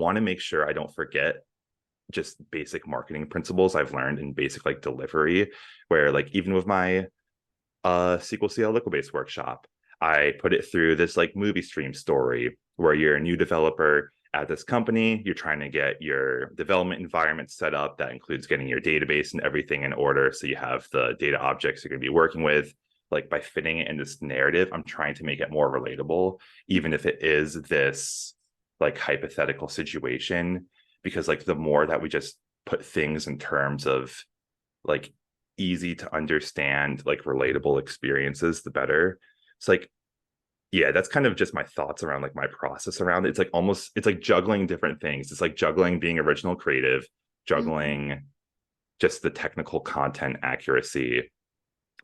want to make sure I don't forget just basic marketing principles I've learned in basic like delivery, where like even with my SQL CL Liquid-based workshop, I put it through this like movie stream story where you're a new developer at this company, you're trying to get your development environment set up. That includes getting your database and everything in order so you have the data objects you're going to be working with. Like by fitting it in this narrative, I'm trying to make it more relatable, even if it is this like hypothetical situation, because like the more that we just put things in terms of like easy to understand, like relatable experiences, the better. It's like, yeah, that's kind of just my thoughts around like my process around it. It's like almost, it's like juggling different things. It's like juggling being original creative, juggling just the technical content accuracy.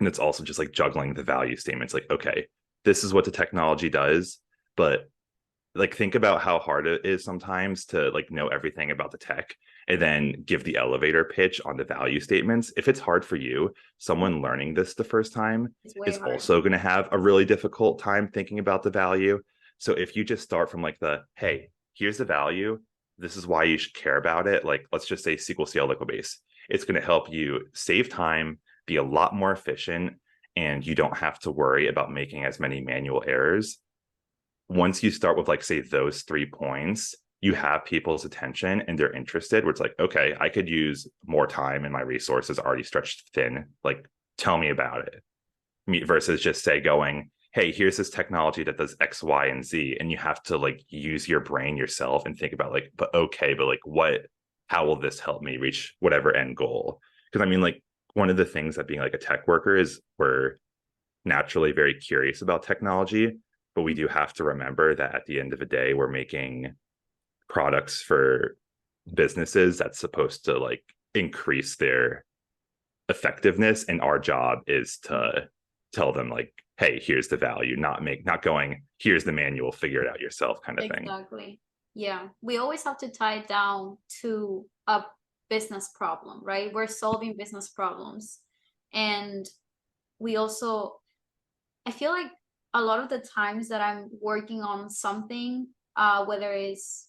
And it's also just like juggling the value statements. Like, okay, this is what the technology does, but like think about how hard it is sometimes to like know everything about the tech and then give the elevator pitch on the value statements. If it's hard for you, someone learning this the first time It's way is hard. also going to have a really difficult time thinking about the value. So if you just start from like the, hey, here's the value, this is why you should care about it, like let's just say SQL CL Liquid Base, it's going to help you save time, be a lot more efficient, and you don't have to worry about making as many manual errors. Once you start with like say those 3 points, you have people's attention and they're interested, where it's like, okay, I could use more time and my resources already stretched thin, like tell me about it, versus just say going, hey, here's this technology that does X, Y, and Z, and you have to like use your brain yourself and think about like, but okay, but like what, how will this help me reach whatever end goal? Because I mean, like one of the things that being like a tech worker is we're naturally very curious about technology, but we do have to remember that at the end of the day, we're making products for businesses that's supposed to like increase their effectiveness. And our job is to tell them like, hey, here's the value, not going, here's the manual, figure it out yourself kind of thing. Exactly. Yeah. We always have to tie it down to a business problem, right? We're solving business problems. And we also, I feel like a lot of the times that I'm working on something, whether it's,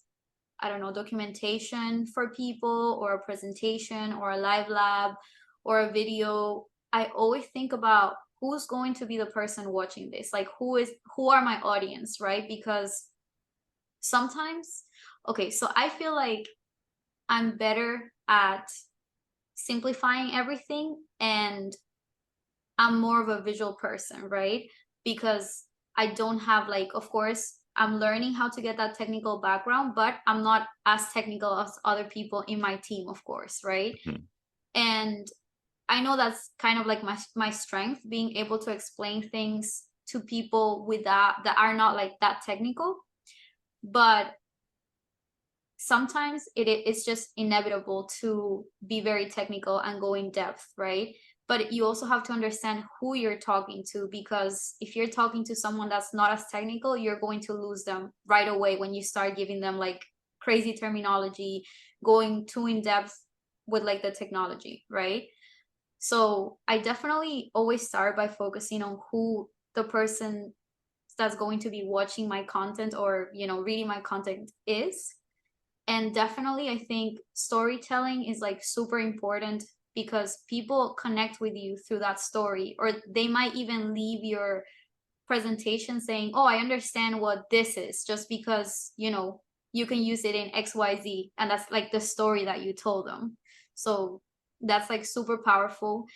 I don't know, documentation for people or a presentation or a live lab or a video, I always think about who's going to be the person watching this, like who are my audience, right? Because sometimes, okay, so I feel like I'm better at simplifying everything, and I'm more of a visual person, right? Because I don't have, like, of course, I'm learning how to get that technical background, but I'm not as technical as other people in my team, of course, right? Mhm. And I know that's kind of like my strength, being able to explain things to people with that are not like that technical. But sometimes it's just inevitable to be very technical and go in depth, right? But you also have to understand who you're talking to, because if you're talking to someone that's not as technical, you're going to lose them right away when you start giving them like crazy terminology, going too in depth with like the technology, right? So I definitely always start by focusing on who the person that's going to be watching my content or, reading my content is. And definitely, I think storytelling is like super important, because people connect with you through that story, or they might even leave your presentation saying, "Oh, I understand what this is," just because, you can use it in XYZ, and that's like the story that you told them. So that's like super powerful.